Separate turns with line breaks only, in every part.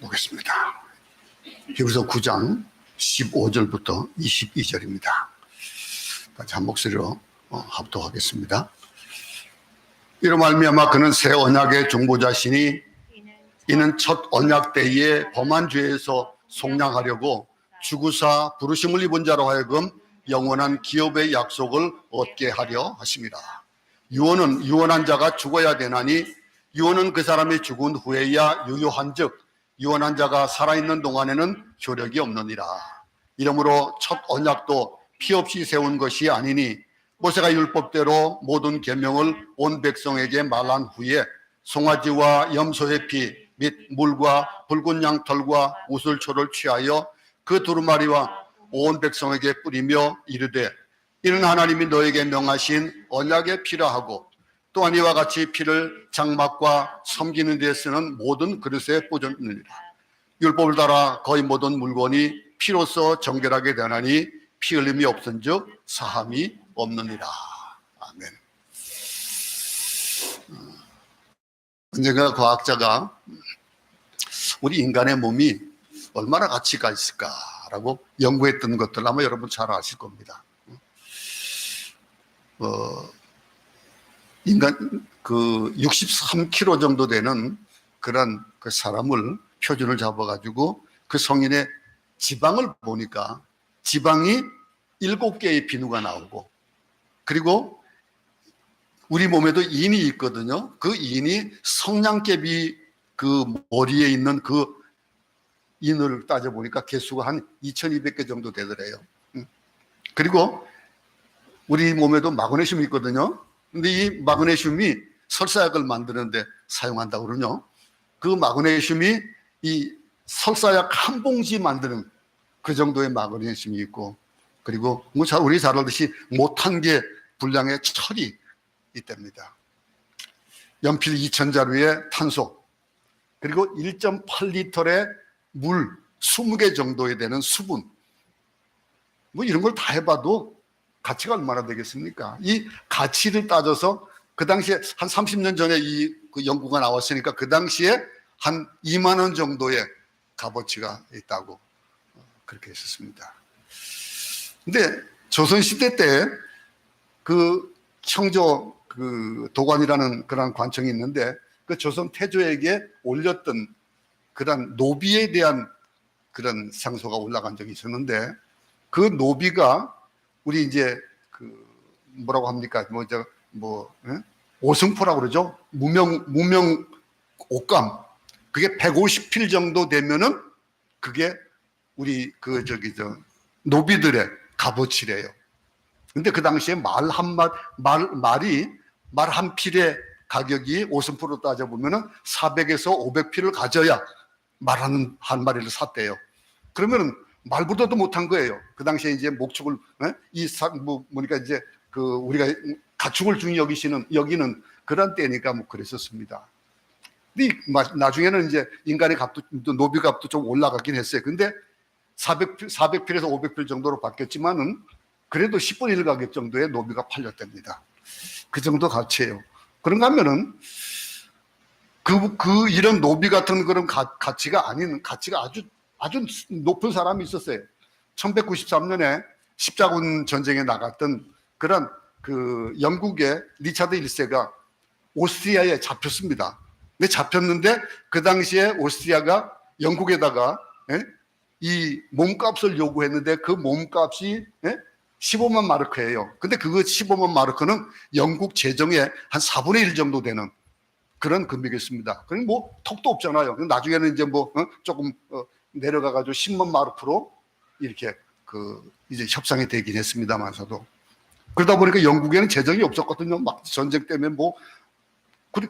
보겠습니다. 히브리서 9장 15절부터 22절입니다. 같이 한 목소리로 합독하겠습니다. 이로 말미암아 그는 새 언약의 중보자시니 이는 첫 언약 때에 범한 죄에서 속량하려고 주구사 부르심을 입은 자로 하여금 영원한 기업의 약속을 얻게 하려 하심이라. 유언은 유언한 자가 죽어야 되나니 유언은 그 사람이 죽은 후에야 유효한즉 유언한 자가 살아있는 동안에는 효력이 없느니라. 이러므로 첫 언약도 피 없이 세운 것이 아니니 모세가 율법대로 모든 계명을 온 백성에게 말한 후에 송아지와 염소의 피 및 물과 붉은 양 털과 우슬초를 취하여 그 두루마리와 온 백성에게 뿌리며 이르되 이는 하나님이 너에게 명하신 언약의 피라 하고 또한 이와 같이 피를 장막과 섬기는 데 쓰는 모든 그릇에 뿌렸느니라. 율법을 따라 거의 모든 물건이 피로써 정결하게 되나니 피 흘림이 없은즉 사함이 없느니라. 아멘. 언젠가 과학자가 우리 인간의 몸이 얼마나 가치가 있을까라고 연구했던 것들 아마 여러분 잘 아실 겁니다. 인간 63kg 정도 되는 그런 그 사람을 표준을 잡아가지고 그 성인의 지방을 보니까 지방이 7개의 비누가 나오고 그리고 우리 몸에도 인이 있거든요. 그 인이 성냥개비 그 머리에 있는 그 인을 따져보니까 개수가 한 2200개 정도 되더래요. 그리고 우리 몸에도 마그네슘이 있거든요. 근데 이 마그네슘이 설사약을 만드는데 사용한다고 그러죠. 그 마그네슘이 이 설사약 한 봉지 만드는 그 정도의 마그네슘이 있고 그리고 우리 잘 알듯이 못한 게 분량의 철이 있답니다. 연필 2000자루의 탄소 그리고 1.8리터의 물 20개 정도에 되는 수분 뭐 이런 걸 다 해봐도 가치가 얼마나 되겠습니까? 이 가치를 따져서 그 당시에 한 30년 전에 그 연구가 나왔으니까 그 당시에 한 2만 원 정도의 값어치가 있다고 그렇게 했었습니다. 근데 조선시대 때 그 청조 그 도관이라는 그런 관청이 있는데 그 조선 태조에게 올렸던 그런 노비에 대한 그런 상소가 올라간 적이 있었는데 그 노비가 우리 이제 그 뭐라고 합니까? 오승포라고 그러죠. 무명 옷감. 그게 150필 정도 되면은 그게 우리 노비들의 값어치래요. 근데 그 당시에 말 한 필의 가격이 오승포로 따져보면은 400에서 500필을 가져야 말 한 마리를 샀대요. 그러면은 말보다도 못한 거예요. 그 당시에 이제 목축을, 뭐니까 이제 우리가 가축을 중히 여기는 그런 때니까 뭐 그랬었습니다. 근데 나중에는 이제 인간의 값도, 노비 값도 좀 올라가긴 했어요. 근데 400필에서 500필 정도로 바뀌었지만은 그래도 10분의 1 가격 정도의 노비가 팔렸답니다. 그 정도 가치예요. 그런가 하면은 이런 노비 같은 그런 가치가 아닌 가치가 아주 높은 사람이 있었어요. 1193년에 십자군 전쟁에 나갔던 그런 그 영국의 리차드 1세가 오스트리아에 잡혔습니다. 근데 잡혔는데 그 당시에 오스트리아가 영국에다가 이 몸값을 요구했는데 그 몸값이 15만 마르크예요. 근데 그거 15만 마르크는 영국 재정의 한 4분의 1 정도 되는 그런 금액이었습니다. 그럼 뭐 턱도 없잖아요. 나중에는 이제 조금 내려가가지고 10만 마르크로 이렇게 이제 협상이 되긴 했습니다만서도 그러다 보니까 영국에는 재정이 없었거든요. 막 전쟁 때문에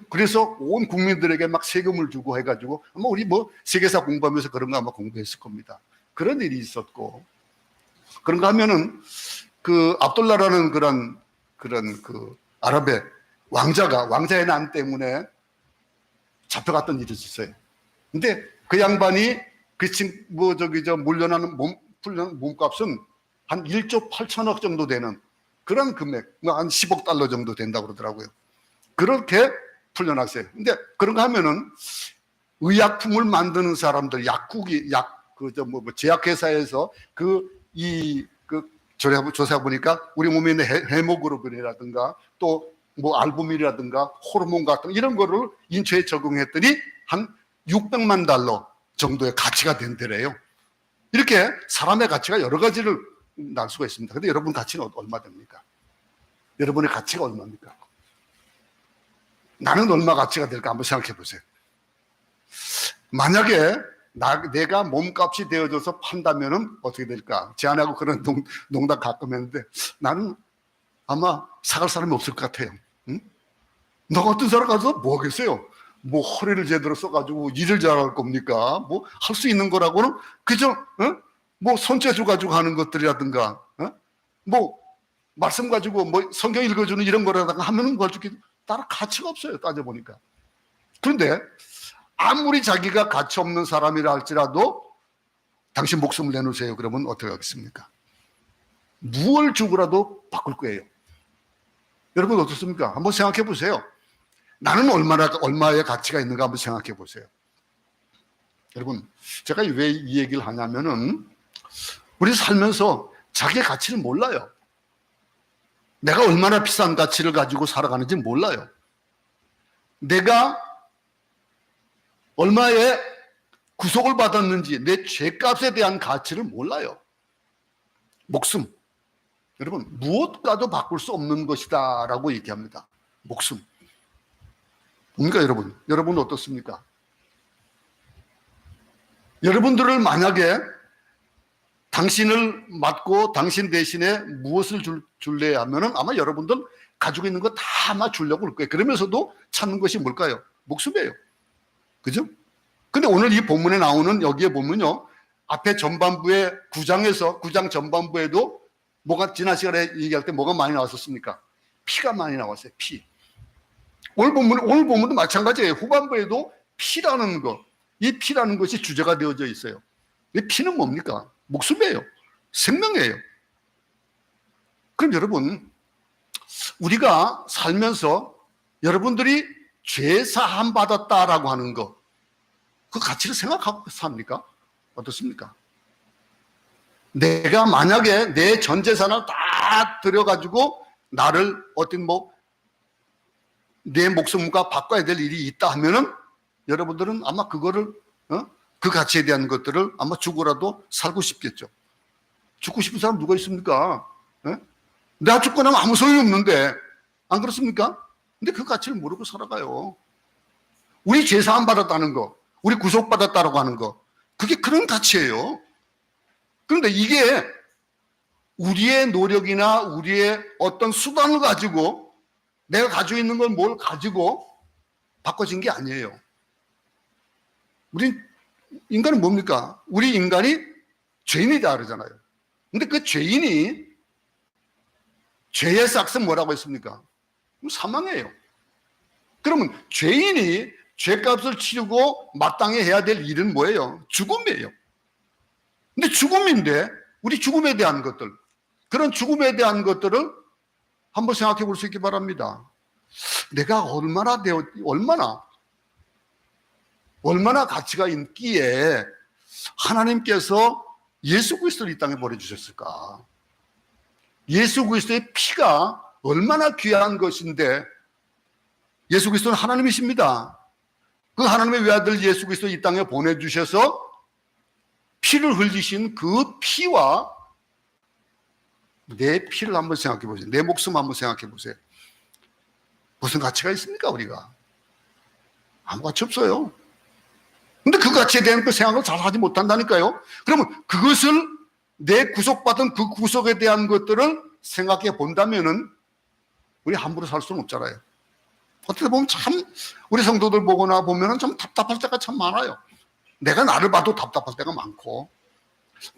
그래서 온 국민들에게 막 세금을 주고 해가지고 아마 우리 세계사 공부하면서 그런 거 아마 공부했을 겁니다. 그런 일이 있었고 그런가 하면은 그 압돌라라는 그런 그 아랍의 왕자의 난 때문에 잡혀갔던 일이 있었어요. 근데 그 양반이 물려나는 몸값은 한 1조 8천억 정도 되는 그런 금액, 한 10억 달러 정도 된다고 그러더라고요. 그렇게 풀려났어요. 근데 그런가 하면은 의약품을 만드는 사람들, 제약회사에서 조사 보니까 우리 몸에 있는 헤모글로빈이라든가 또 뭐 알부민이라든가 호르몬 같은 이런 거를 인체에 적용했더니 한 600만 달러 정도의 가치가 된대래요. 이렇게 사람의 가치가 여러 가지를 날 수가 있습니다. 근데 여러분 가치는 얼마 됩니까? 여러분의 가치가 얼마입니까? 나는 얼마 가치가 될까 한번 생각해 보세요. 만약에 내가 몸값이 되어져서 판다면은 어떻게 될까? 제 아내하고 그런 농담 가끔 했는데 나는 아마 사갈 사람이 없을 것 같아요. 응? 너 같은 사람 가서 뭐 하겠어요? 뭐 허리를 제대로 써가지고 일을 잘할 겁니까? 뭐 할 수 있는 거라고는 그저 뭐 손재주 가지고 하는 것들이라든가 뭐 말씀 가지고 뭐 성경 읽어주는 이런 거라든가 하면은 솔직히 따로 가치가 없어요. 따져보니까. 그런데 아무리 자기가 가치 없는 사람이라 할지라도 당신 목숨을 내놓으세요. 그러면 어떻게 하겠습니까? 무엇을 주고라도 바꿀 거예요. 여러분 어떻습니까? 한번 생각해 보세요. 나는 얼마의 가치가 있는가 한번 생각해 보세요. 여러분, 제가 왜 이 얘기를 하냐면은 우리 살면서 자기의 가치를 몰라요. 내가 얼마나 비싼 가치를 가지고 살아가는지 몰라요. 내가 얼마의 구속을 받았는지 내 죄값에 대한 가치를 몰라요. 목숨. 여러분, 무엇과도 바꿀 수 없는 것이다 라고 얘기합니다. 목숨. 뭡니까 여러분? 여러분 어떻습니까? 여러분들을 만약에 당신을 맡고 당신 대신에 무엇을 줄래 하면은 아마 여러분들 가지고 있는 거 다 아마 주려고 할 거예요. 그러면서도 찾는 것이 뭘까요? 목숨이에요. 그죠? 근데 오늘 이 본문에 나오는 여기에 보면요. 앞에 전반부에 9장 전반부에도 뭐가 지난 시간에 얘기할 때 뭐가 많이 나왔었습니까? 피가 많이 나왔어요. 피. 오늘 본문도 마찬가지예요. 후반부에도 피라는 것, 이 피라는 것이 주제가 되어져 있어요. 이 피는 뭡니까? 목숨이에요. 생명이에요. 그럼 여러분, 우리가 살면서 여러분들이 죄 사함 받았다라고 하는 것, 그 가치를 생각하고 삽니까? 어떻습니까? 내가 만약에 내 전 재산을 다 들여가지고 나를 어떤 내 목숨과 바꿔야 될 일이 있다 하면은 여러분들은 아마 그거를 그 가치에 대한 것들을 아마 주고라도 살고 싶겠죠. 죽고 싶은 사람 누가 있습니까? 내가 죽고 나면 아무 소용이 없는데 안 그렇습니까? 근데 그 가치를 모르고 살아가요. 우리 죄 사함 받았다는 거, 우리 구속받았다라고 하는 거, 그게 그런 가치예요. 그런데 이게 우리의 노력이나 우리의 어떤 수단을 가지고 내가 가지고 있는 걸 뭘 가지고 바꿔진 게 아니에요. 우리 인간은 뭡니까? 우리 인간이 죄인이다 그러잖아요. 근데 그 죄인이 죄의 삭은 뭐라고 했습니까? 사망이에요. 그러면 죄인이 죄값을 치르고 마땅히 해야 될 일은 뭐예요? 죽음이에요. 근데 죽음인데 우리 죽음에 대한 것들, 그런 죽음에 대한 것들을 한번 생각해 볼 수 있기 바랍니다. 내가 얼마나 가치가 있기에 하나님께서 예수 그리스도를 이 땅에 보내주셨을까? 예수 그리스도의 피가 얼마나 귀한 것인데, 예수 그리스도는 하나님이십니다. 그 하나님의 외아들 예수 그리스도 이 땅에 보내주셔서 피를 흘리신 그 피와 내 피를 한번 생각해 보세요. 내 목숨 한번 생각해 보세요. 무슨 가치가 있습니까, 우리가? 아무 가치 없어요. 근데 그 가치에 대한 그 생각을 잘 하지 못한다니까요. 그러면 그것을 내 구속받은 그 구속에 대한 것들을 생각해 본다면은 우리 함부로 살 수는 없잖아요. 어떻게 보면 참 우리 성도들 보거나 보면은 참 답답할 때가 참 많아요. 내가 나를 봐도 답답할 때가 많고,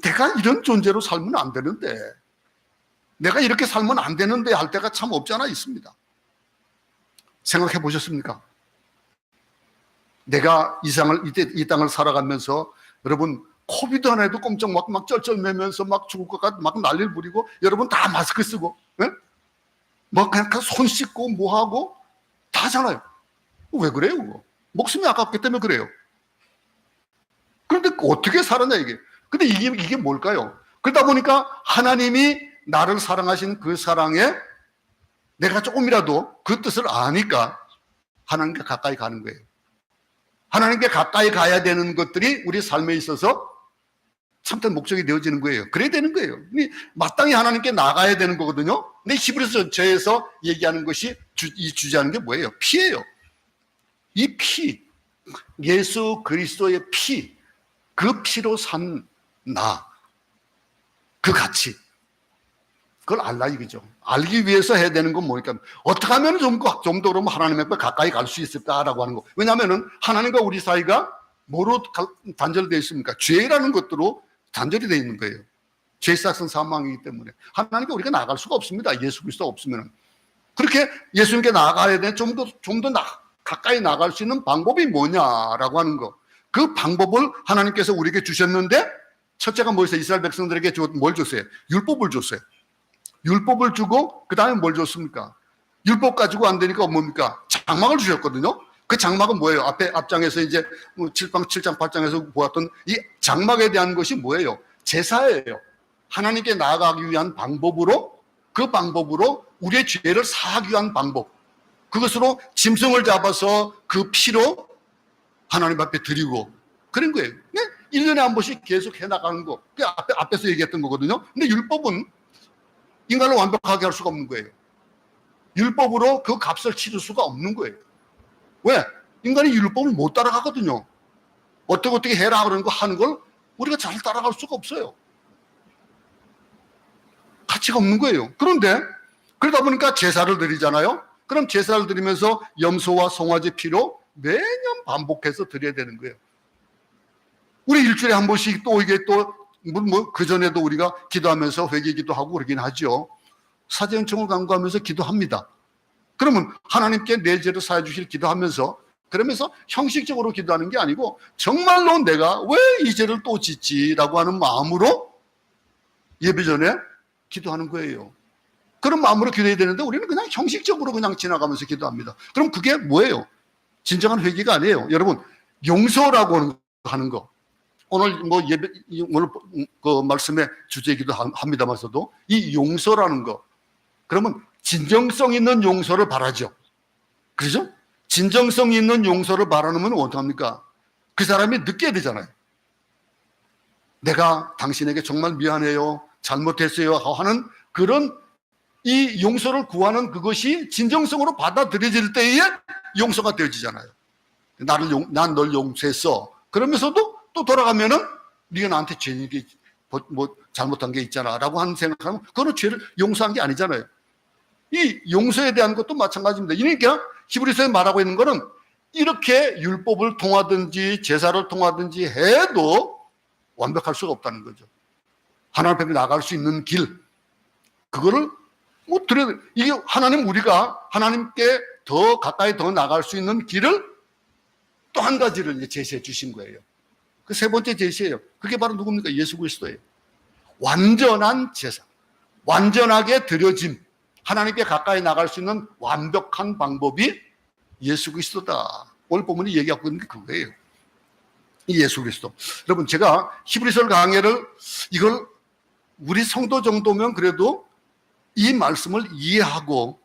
내가 이런 존재로 살면 안 되는데, 내가 이렇게 살면 안 되는데 할 때가 참 없지 않아 있습니다. 생각해 보셨습니까? 내가 이 땅을 살아가면서 여러분 코비드 안에도 꼼짝 막 쩔쩔매면서 막 죽을 것 같고 막 난리를 부리고, 여러분 다 마스크 쓰고, 뭐 그냥 손 씻고 뭐 하고 다 하잖아요. 왜 그래요? 그거? 목숨이 아깝기 때문에 그래요. 어떻게 살았냐 이게. 근데 이게 뭘까요? 그러다 보니까 하나님이 나를 사랑하신 그 사랑에 내가 조금이라도 그 뜻을 아니까 하나님께 가까이 가는 거예요. 하나님께 가까이 가야 되는 것들이 우리 삶에 있어서 참된 목적이 되어지는 거예요. 그래야 되는 거예요. 마땅히 하나님께 나가야 되는 거거든요. 근데 히브리서 저에서 얘기하는 것이 이 주제하는 게 뭐예요? 피예요. 이 피, 예수 그리스도의 피, 그 피로 산 나, 그 가치, 그걸 알라 이거죠. 알기 위해서 해야 되는 건 뭐니까, 어떻게 하면 좀 더 그러면 하나님께 가까이 갈 수 있을까라고 하는 거. 왜냐하면 하나님과 우리 사이가 뭐로 단절되어 있습니까? 죄라는 것으로 단절이 되어 있는 거예요. 죄 삭은 사망이기 때문에 하나님께 우리가 나아갈 수가 없습니다. 예수 그리스도가 없으면. 그렇게 예수님께 나아가야 돼. 좀 더 가까이 나갈 수 있는 방법이 뭐냐라고 하는 거. 그 방법을 하나님께서 우리에게 주셨는데, 첫째가 뭐였어요? 이스라엘 백성들에게 뭘 줬어요? 율법을 줬어요. 율법을 주고 그 다음에 뭘 줬습니까? 율법 가지고 안 되니까 뭡니까? 장막을 주셨거든요. 그 장막은 뭐예요? 앞장에서 이제 7장 8장에서 보았던 이 장막에 대한 것이 뭐예요? 제사예요. 하나님께 나아가기 위한 방법으로, 그 방법으로 우리의 죄를 사하기 위한 방법, 그것으로 짐승을 잡아서 그 피로 하나님 앞에 드리고 그런 거예요. 1년에 한 번씩 계속 해나가는 거. 그 앞에서 얘기했던 거거든요. 근데 율법은 인간을 완벽하게 할 수가 없는 거예요. 율법으로 그 값을 치를 수가 없는 거예요. 왜? 인간이 율법을 못 따라가거든요. 어떻게 해라 그러는 거 하는 걸 우리가 잘 따라갈 수가 없어요. 가치가 없는 거예요. 그런데 그러다 보니까 제사를 드리잖아요. 그럼 제사를 드리면서 염소와 송아지 피로 매년 반복해서 드려야 되는 거예요. 우리 일주일에 한 번씩 또 이게 또 그전에도 우리가 기도하면서 회개기도 하고 그러긴 하죠. 사죄 요청을 간구하면서 기도합니다. 그러면 하나님께 내 죄를 사해 주실 기도하면서, 그러면서 형식적으로 기도하는 게 아니고 정말로 내가 왜 이 죄를 또 짓지라고 하는 마음으로 예배 전에 기도하는 거예요. 그런 마음으로 기도해야 되는데 우리는 그냥 형식적으로 그냥 지나가면서 기도합니다. 그럼 그게 뭐예요? 진정한 회개가 아니에요. 여러분, 용서라고 하는 거, 오늘 오늘 그 말씀의 주제이기도 합니다만서도 이 용서라는 거, 그러면 진정성 있는 용서를 바라죠. 그렇죠? 진정성 있는 용서를 바라면 어떡합니까? 그 사람이 느껴야 되잖아요. 내가 당신에게 정말 미안해요, 잘못했어요 하는 그런 이 용서를 구하는 그것이 진정성으로 받아들여질 때에 용서가 되어지잖아요. 난 널 용서했어. 그러면서도 또 돌아가면은 네가 나한테 잘못한 게 있잖아 라고 하는 생각하면 그거는 죄를 용서한 게 아니잖아요. 이 용서에 대한 것도 마찬가지입니다. 그러니까 히브리서에 말하고 있는 거는 이렇게 율법을 통하든지 제사를 통하든지 해도 완벽할 수가 없다는 거죠. 하나님 앞에 나갈 수 있는 길, 그거를 이게 우리가 하나님께 더 가까이 더 나갈 수 있는 길을 또 한 가지를 이제 제시해 주신 거예요. 그 세 번째 제시예요. 그게 바로 누굽니까? 예수 그리스도예요. 완전한 제사, 완전하게 드려짐, 하나님께 가까이 나갈 수 있는 완벽한 방법이 예수 그리스도다. 오늘 본문이 얘기하고 있는 게 그거예요. 이 예수 그리스도. 여러분, 제가 히브리서 강해를 이걸 우리 성도 정도면 그래도 이 말씀을 이해하고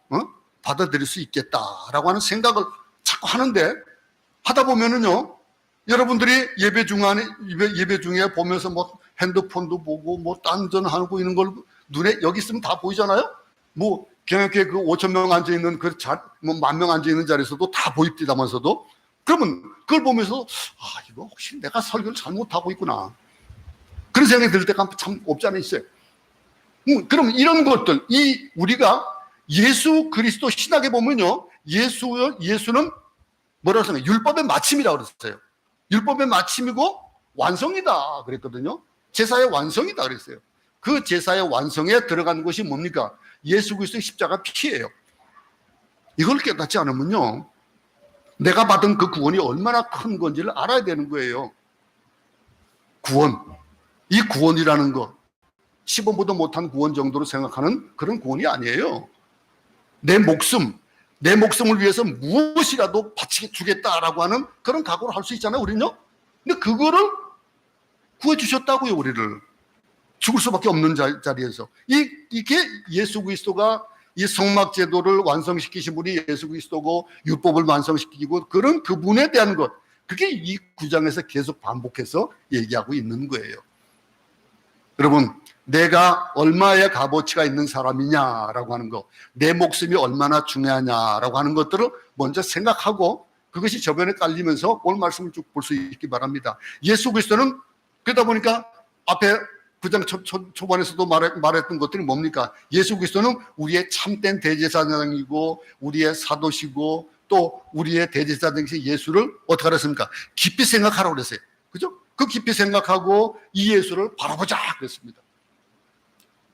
받아들일 수 있겠다라고 하는 생각을 자꾸 하는데, 하다 보면은요, 여러분들이 예배 중에 보면서 뭐 핸드폰도 보고 뭐 딴전하고 있는 걸 눈에 여기 있으면 다 보이잖아요. 뭐 경영회 그 5,000명 앉아 있는 그 뭐 10,000명 앉아 있는 자리에서도 다 보입니다만서도, 그러면 그걸 보면서 이거 혹시 내가 설교를 잘못하고 있구나, 그런 생각이 들 때가 참 없지 않아 있어요. 그럼 이런 것들, 우리가 예수 그리스도 신학에 보면요, 예수는 뭐라고 생각해요? 율법의 마침이라고 그랬어요. 율법의 마침이고 완성이다 그랬거든요. 제사의 완성이다 그랬어요. 그 제사의 완성에 들어간 것이 뭡니까? 예수 그리스도의 십자가 피예요. 이걸 깨닫지 않으면요, 내가 받은 그 구원이 얼마나 큰 건지를 알아야 되는 거예요. 이 구원이라는 거, 10원보다 못한 구원 정도로 생각하는 그런 구원이 아니에요. 내 목숨을 위해서 무엇이라도 바치게 주겠다라고 하는 그런 각오를 할 수 있잖아요, 우리는요. 근데 그거를 구해주셨다고요, 우리를. 죽을 수밖에 없는 자리에서. 이게 예수 그리스도가 이 성막 제도를 완성시키신 분이 예수 그리스도고 율법을 완성시키고 그런 그분에 대한 것, 그게 이 구장에서 계속 반복해서 얘기하고 있는 거예요. 여러분, 내가 얼마의 값어치가 있는 사람이냐라고 하는 거, 내 목숨이 얼마나 중요하냐라고 하는 것들을 먼저 생각하고 그것이 저변에 깔리면서 오늘 말씀을 쭉 볼 수 있기 바랍니다. 예수 그리스도는 그러다 보니까 앞에 9장 초반에서도 말했던 것들이 뭡니까? 예수 그리스도는 우리의 참된 대제사장이고 우리의 사도시고 또 우리의 대제사장 되신 예수를 어떻게 하랬습니까? 깊이 생각하라고 그랬어요. 그죠? 그 깊이 생각하고 이 예수를 바라보자 그랬습니다.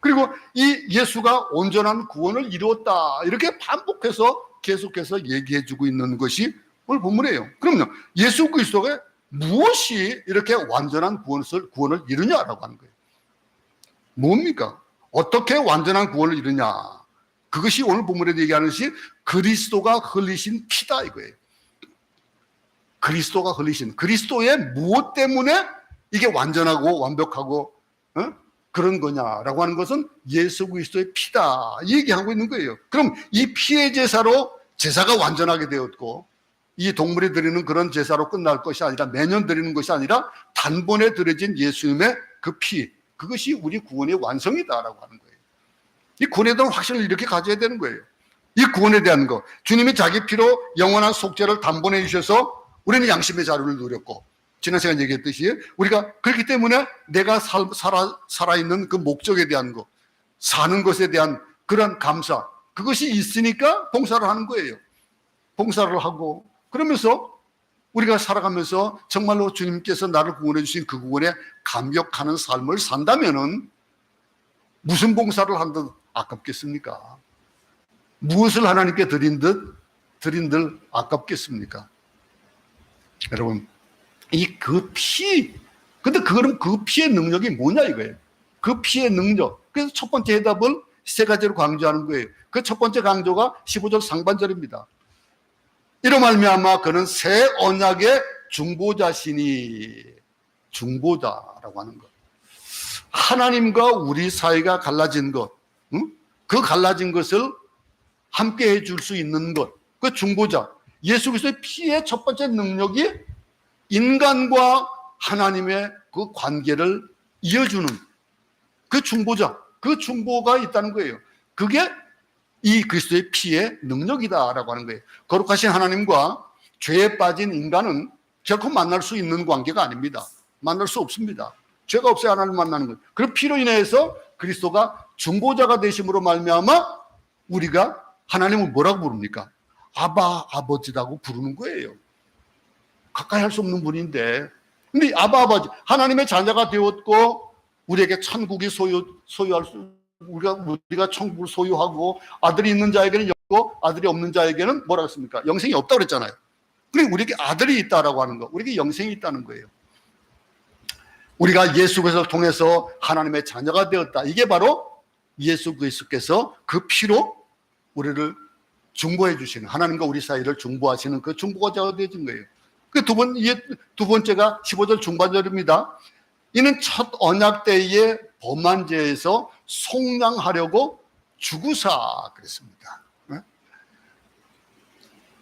그리고 이 예수가 온전한 구원을 이루었다, 이렇게 반복해서 계속해서 얘기해주고 있는 것이 오늘 본문이에요. 그럼요, 예수 그리스도가 무엇이 이렇게 완전한 구원을 이루냐라고 하는 거예요. 뭡니까? 어떻게 완전한 구원을 이루냐? 그것이 오늘 본문에 얘기하는 것이 그리스도가 흘리신 피다 이거예요. 그리스도가 흘리신, 그리스도의 무엇 때문에 이게 완전하고 완벽하고 그런 거냐라고 하는 것은 예수 그리스도의 피다 얘기하고 있는 거예요. 그럼 이 피의 제사로 제사가 완전하게 되었고, 이 동물이 드리는 그런 제사로 끝날 것이 아니라, 매년 드리는 것이 아니라 단번에 드려진 예수님의 그 피, 그것이 우리 구원의 완성이다라고 하는 거예요. 이 구원에 대한 확신을 이렇게 가져야 되는 거예요. 이 구원에 대한 거, 주님이 자기 피로 영원한 속죄를 단번에 주셔서 우리는 양심의 자유를 누렸고, 지난 시간에 얘기했듯이 우리가 그렇기 때문에 내가 살아있는 그 목적에 대한 거, 사는 것에 대한 그런 감사, 그것이 있으니까 봉사를 하는 거예요. 봉사를 하고 그러면서 우리가 살아가면서 정말로 주님께서 나를 구원해 주신 그 구원에 감격하는 삶을 산다면은 무슨 봉사를 한 듯 아깝겠습니까? 무엇을 하나님께 드린 들 아깝겠습니까? 여러분, 그 피, 근데 그거는 그 피의 능력이 뭐냐 이거예요. 그 피의 능력. 그래서 첫 번째 해답을 세 가지로 강조하는 거예요. 그 첫 번째 강조가 15절 상반절입니다. 이로 말미암아 그는 새 언약의 중보자시니, 중보자라고 하는 것. 하나님과 우리 사이가 갈라진 것, 그 갈라진 것을 함께 해줄 수 있는 것, 그 중보자. 예수 그리스도의 피의 첫 번째 능력이 인간과 하나님의 그 관계를 이어주는 그 중보자, 그 중보가 있다는 거예요. 그게 이 그리스도의 피의 능력이다라고 하는 거예요. 거룩하신 하나님과 죄에 빠진 인간은 결코 만날 수 있는 관계가 아닙니다. 만날 수 없습니다. 죄가 없어야 하나님을 만나는 거예요. 그 피로 인해서 그리스도가 중보자가 되심으로 말미암아 우리가 하나님을 뭐라고 부릅니까? 아바, 아버지라고 부르는 거예요. 가까이 할 수 없는 분인데, 근데 아바, 아버지, 하나님의 자녀가 되었고 우리에게 천국이 소유할 수, 우리가 천국을 소유하고, 아들이 있는 자에게는 영고 아들이 없는 자에게는 뭐라고 했습니까? 영생이 없다고 그랬잖아요. 그러니까 우리에게 아들이 있다라고 하는 거, 우리에게 영생이 있다는 거예요. 우리가 예수 그리스도를 통해서 하나님의 자녀가 되었다. 이게 바로 예수 그리스도께서 그 피로 우리를 중보해 주시는, 하나님과 우리 사이를 중보하시는 그 중보자가 되어진 거예요. 그 두 번째가 15절 중반절입니다. 이는 첫 언약 때의 범한 죄에서 속량하려고 죽으사 그랬습니다.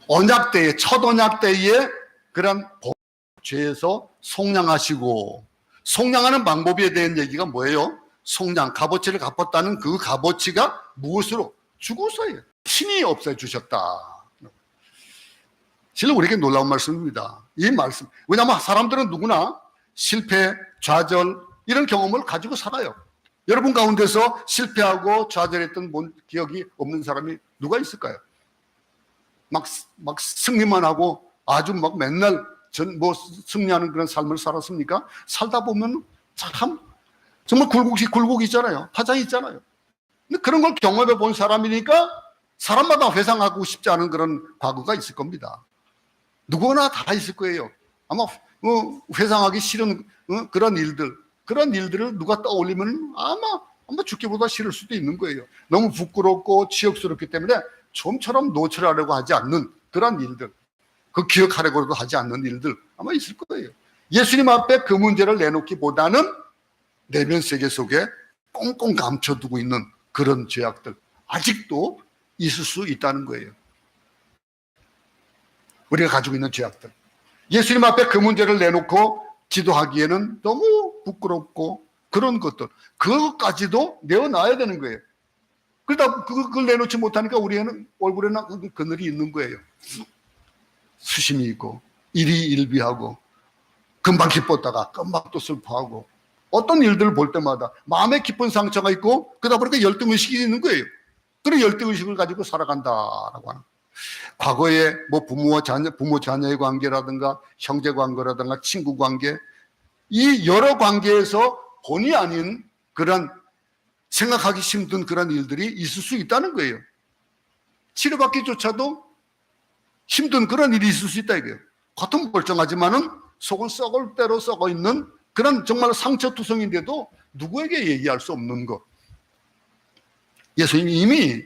언약 때에, 첫 언약 때에 그런 죄에서 속량하시고, 속량하는 방법에 대한 얘기가 뭐예요? 속량, 값어치를 갚았다는 그 값어치가 무엇으로? 죽어서예요. 신이 없애주셨다. 실은 우리에게 놀라운 말씀입니다. 이 말씀. 왜냐하면 사람들은 누구나 실패, 좌절 이런 경험을 가지고 살아요. 여러분 가운데서 실패하고 좌절했던 기억이 없는 사람이 누가 있을까요? 막 승리만 하고 아주 막 맨날 승리하는 그런 삶을 살았습니까? 살다 보면 참 정말 굴곡이 있잖아요. 파장이 있잖아요. 근데 그런 걸 경험해 본 사람이니까 사람마다 회상하고 싶지 않은 그런 과거가 있을 겁니다. 누구나 다 있을 거예요. 아마 회상하기 싫은 그런 일들을 누가 떠올리면 아마 죽기보다 싫을 수도 있는 거예요. 너무 부끄럽고 치욕스럽기 때문에 좀처럼 노출하려고 하지 않는 그런 일들, 그 기억하려고도 하지 않는 일들 아마 있을 거예요. 예수님 앞에 그 문제를 내놓기보다는 내면 세계 속에 꽁꽁 감춰두고 있는 그런 죄악들 아직도 있을 수 있다는 거예요. 우리가 가지고 있는 죄악들. 예수님 앞에 그 문제를 내놓고 기도하기에는 너무 부끄럽고 그런 것들, 그것까지도 내어놔야 되는 거예요. 그러다 그걸 내놓지 못하니까 우리는 얼굴에는 그늘이 있는 거예요. 수심이 있고 일희일비하고 금방 기뻤다가 금방 또 슬퍼하고 어떤 일들을 볼 때마다 마음에 깊은 상처가 있고 그러다 보니까 열등의식이 있는 거예요. 그런 열등의식을 가지고 살아간다라고 하는. 과거에 뭐 부모 자녀의 관계라든가 형제 관계라든가 친구 관계, 이 여러 관계에서 본의 아닌 그런 생각하기 힘든 그런 일들이 있을 수 있다는 거예요. 치료받기조차도 힘든 그런 일이 있을 수 있다 이거예요. 겉은 멀쩡하지만은 속은 썩을 대로 썩어 있는 그런 정말 상처투성인데도 누구에게 얘기할 수 없는 것. 예수님이 이미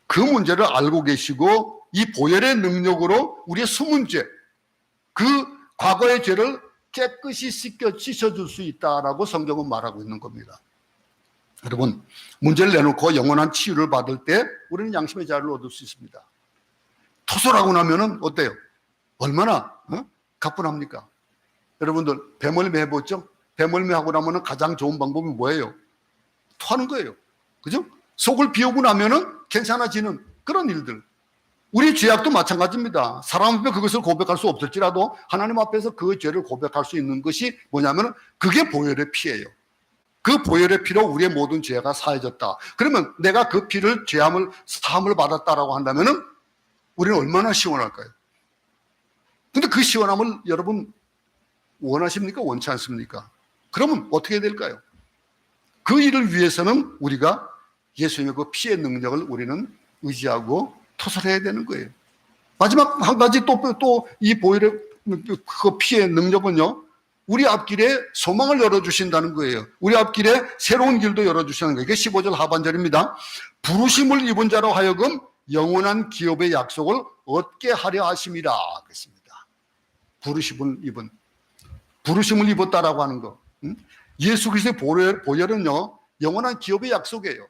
그 문제를 알고 계시고 이 보혈의 능력으로 우리의 숨은 죄, 그 과거의 죄를 깨끗이 씻어줄 수 있다라고 성경은 말하고 있는 겁니다. 여러분, 문제를 내놓고 영원한 치유를 받을 때 우리는 양심의 자유를 얻을 수 있습니다. 토설하고 나면은 어때요? 얼마나 가뿐합니까? 여러분들 배멀미 해보죠? 배멀미 하고 나면은 가장 좋은 방법이 뭐예요? 토하는 거예요. 그죠? 속을 비우고 나면은 괜찮아지는 그런 일들. 우리 죄악도 마찬가지입니다. 사람 앞에 그것을 고백할 수 없을지라도 하나님 앞에서 그 죄를 고백할 수 있는 것이 뭐냐면 그게 보혈의 피예요. 그 보혈의 피로 우리의 모든 죄가 사해졌다. 그러면 내가 그 피를 사함을 받았다라고 한다면은 우리는 얼마나 시원할까요? 근데 그 시원함을 여러분 원하십니까? 원치 않습니까? 그러면 어떻게 될까요? 그 일을 위해서는 우리가 예수님의 그 피의 능력을 우리는 의지하고 토설해야 되는 거예요. 마지막 한 가지 또 이 보혈의 그 피의 능력은요, 우리 앞길에 소망을 열어주신다는 거예요. 우리 앞길에 새로운 길도 열어주시는 거예요. 이게 15절 하반절입니다. 부르심을 입은 자로 하여금 영원한 기업의 약속을 얻게 하려 하심이라 그랬습니다. 부르심을 입었다라고 하는 거. 예수 그리스도의 보혈은요, 영원한 기업의 약속이에요.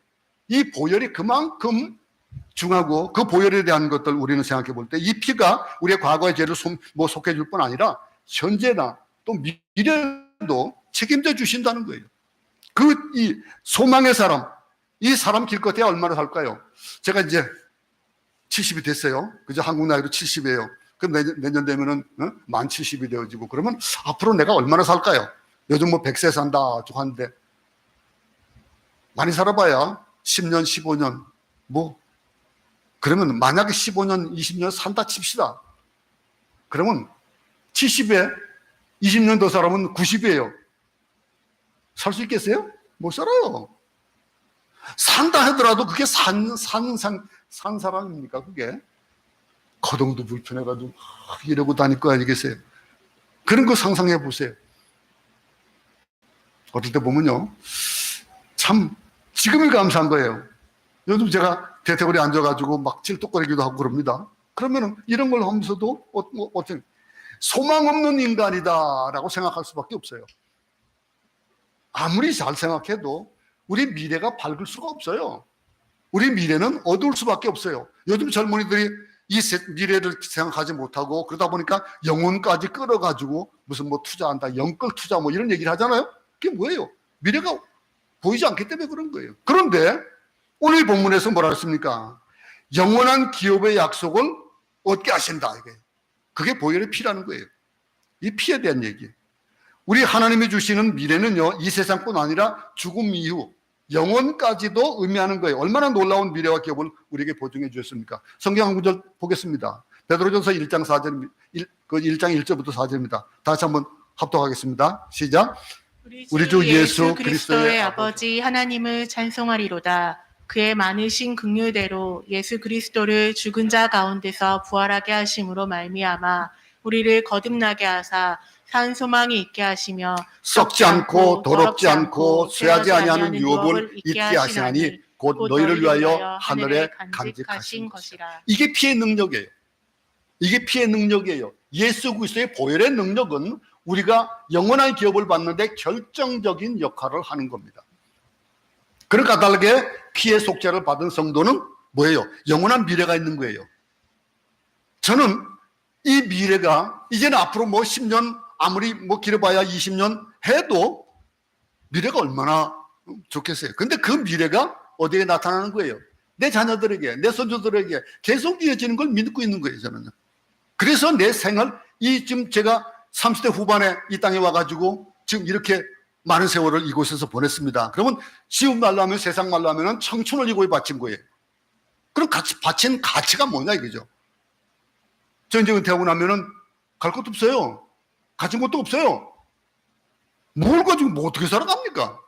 이 보혈이 그만큼 중하고 그 보혈에 대한 것들 우리는 생각해 볼 때 이 피가 우리의 과거의 죄를 속해줄 뿐 아니라 현재나 또 미래도 책임져 주신다는 거예요. 이 소망의 사람, 이 사람 길것에 얼마나 살까요? 제가 이제 70이 됐어요. 그죠? 한국 나이로 70이에요. 그럼 내년 되면은 만 70이 되어지고 그러면 앞으로 내가 얼마나 살까요? 요즘 뭐 100세 산다 하는데 많이 살아봐야 10년, 15년 뭐 그러면 만약에 15년, 20년 산다 칩시다. 그러면 70에 20년 더 살아면 90이에요. 살 수 있겠어요? 못 살아요. 산다 하더라도 그게 산 사람입니까? 그게 거동도 불편해가지고 이러고 다닐 거 아니겠어요? 그런 거 상상해 보세요. 어떨 때 보면요, 참 지금이 감사한 거예요. 요즘 제가 대퇴골에 앉아가지고 막 찔뚝거리기도 하고 그럽니다. 그러면은 이런 걸 하면서도 어떤 소망 없는 인간이다라고 생각할 수밖에 없어요. 아무리 잘 생각해도 우리 미래가 밝을 수가 없어요. 우리 미래는 어두울 수밖에 없어요. 요즘 젊은이들이 이 미래를 생각하지 못하고 그러다 보니까 영혼까지 끌어가지고 무슨 뭐 투자한다, 영끌 투자 뭐 이런 얘기를 하잖아요. 그게 뭐예요? 미래가 보이지 않기 때문에 그런 거예요. 그런데 오늘 본문에서 뭐라 했습니까? 영원한 기업의 약속을 얻게 하신다. 그게 보혈의 피라는 거예요. 이 피에 대한 얘기. 우리 하나님이 주시는 미래는요, 이 세상뿐 아니라 죽음 이후 영원까지도 의미하는 거예요. 얼마나 놀라운 미래와 기업을 우리에게 보증해 주셨습니까? 성경 한 구절 보겠습니다. 베드로전서 1장 4절, 1장 1절부터 4절입니다. 다시 한번 합독하겠습니다. 시작.
우리 주 예수 그리스도의 아버지 하나님을 찬송하리로다. 그의 많으신 긍휼대로 예수 그리스도를 죽은 자 가운데서 부활하게 하심으로 말미암아 우리를 거듭나게 하사 산 소망이 있게 하시며
썩지 않고 더럽지 않고 쇠하지 아니하는 유업을 잊게 하시나니 곧 너희를 위하여 하늘에 간직하신 것이라. 이게 피의 능력이에요. 이게 피의 능력이에요. 예수 그리스도의 보혈의 능력은 우리가 영원한 기업을 받는데 결정적인 역할을 하는 겁니다. 그런 까닭에 피의 속죄를 받은 성도는 뭐예요? 영원한 미래가 있는 거예요. 저는 이 미래가 이제는 앞으로 뭐 10년, 아무리 뭐 길어봐야 20년 해도 미래가 얼마나 좋겠어요. 근데 그 미래가 어디에 나타나는 거예요? 내 자녀들에게, 내 손주들에게 계속 이어지는 걸 믿고 있는 거예요, 저는요. 그래서 내 생을, 지금 제가 30대 후반에 이 땅에 와가지고 지금 이렇게 많은 세월을 이곳에서 보냈습니다. 그러면 지금 말로 하면, 세상 말로 하면 청춘을 이곳에 바친 거예요. 그럼 바친 가치가 뭐냐 이거죠. 저 이제 은퇴하고 나면은 갈 것도 없어요. 가진 것도 없어요. 뭘 가지고 뭐 어떻게 살아갑니까?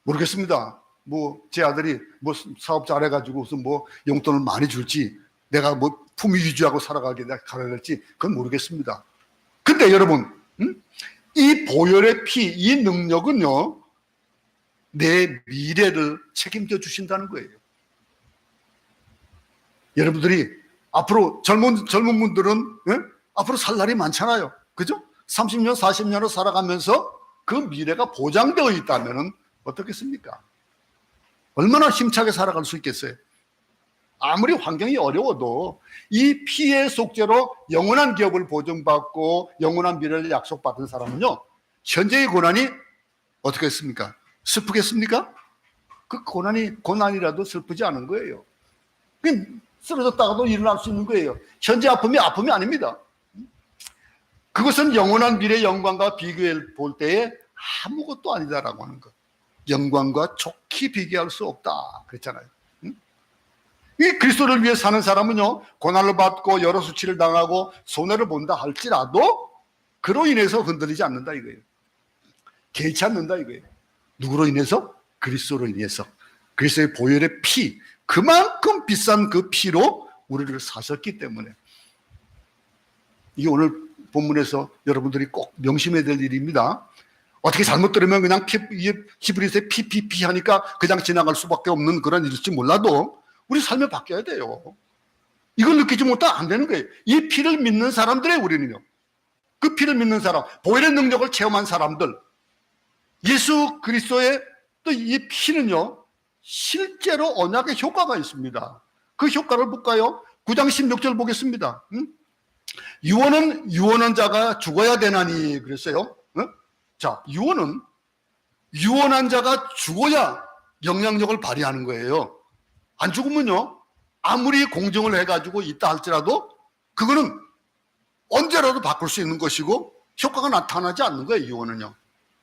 모르겠습니다. 뭐 제 아들이 뭐 사업 잘해가지고 무슨 뭐 용돈을 많이 줄지, 내가 뭐 품위 유지하고 살아가게 가려할지 그건 모르겠습니다. 근데 여러분, 이 보혈의 피, 이 능력은요, 내 미래를 책임져 주신다는 거예요. 여러분들이 앞으로 젊은 분들은 앞으로 살 날이 많잖아요. 그죠? 30년, 40년을 살아가면서 그 미래가 보장되어 있다면 어떻겠습니까? 얼마나 힘차게 살아갈 수 있겠어요? 아무리 환경이 어려워도 이 피의 속죄로 영원한 기업을 보증받고 영원한 미래를 약속받은 사람은요, 현재의 고난이 어떻겠습니까? 슬프겠습니까? 그 고난이라도 슬프지 않은 거예요. 쓰러졌다가도 일어날 수 있는 거예요. 현재 아픔이 아닙니다. 그것은 영원한 미래의 영광과 비교해 볼 때에 아무것도 아니다라고 하는 것. 영광과 좋게 비교할 수 없다 그랬잖아요. 이 그리스도를 위해 사는 사람은요, 고난을 받고 여러 수치를 당하고 손해를 본다 할지라도 그로 인해서 흔들리지 않는다 이거예요. 개의치 않는다 이거예요. 누구로 인해서? 그리스도로 인해서. 그리스도의 보혈의 피, 그만큼 비싼 그 피로 우리를 사셨기 때문에. 이게 오늘 본문에서 여러분들이 꼭 명심해야 될 일입니다. 어떻게 잘못 들으면 그냥 히브리서의 피피피 하니까 그냥 지나갈 수밖에 없는 그런 일일지 몰라도 우리 삶에 바뀌어야 돼요. 이걸 느끼지 못하면 안 되는 거예요. 이 피를 믿는 사람들의 우리는요. 그 피를 믿는 사람, 보혈의 능력을 체험한 사람들, 예수 그리스도의 또 이 피는요, 실제로 언약의 효과가 있습니다. 그 효과를 볼까요? 9장 16절 보겠습니다. 유언은 유언한 자가 죽어야 되나니 그랬어요. 자, 유언한 자가 죽어야 영향력을 발휘하는 거예요. 안 죽으면요, 아무리 공정을 해가지고 있다 할지라도 그거는 언제라도 바꿀 수 있는 것이고 효과가 나타나지 않는 거예요. 유언은요.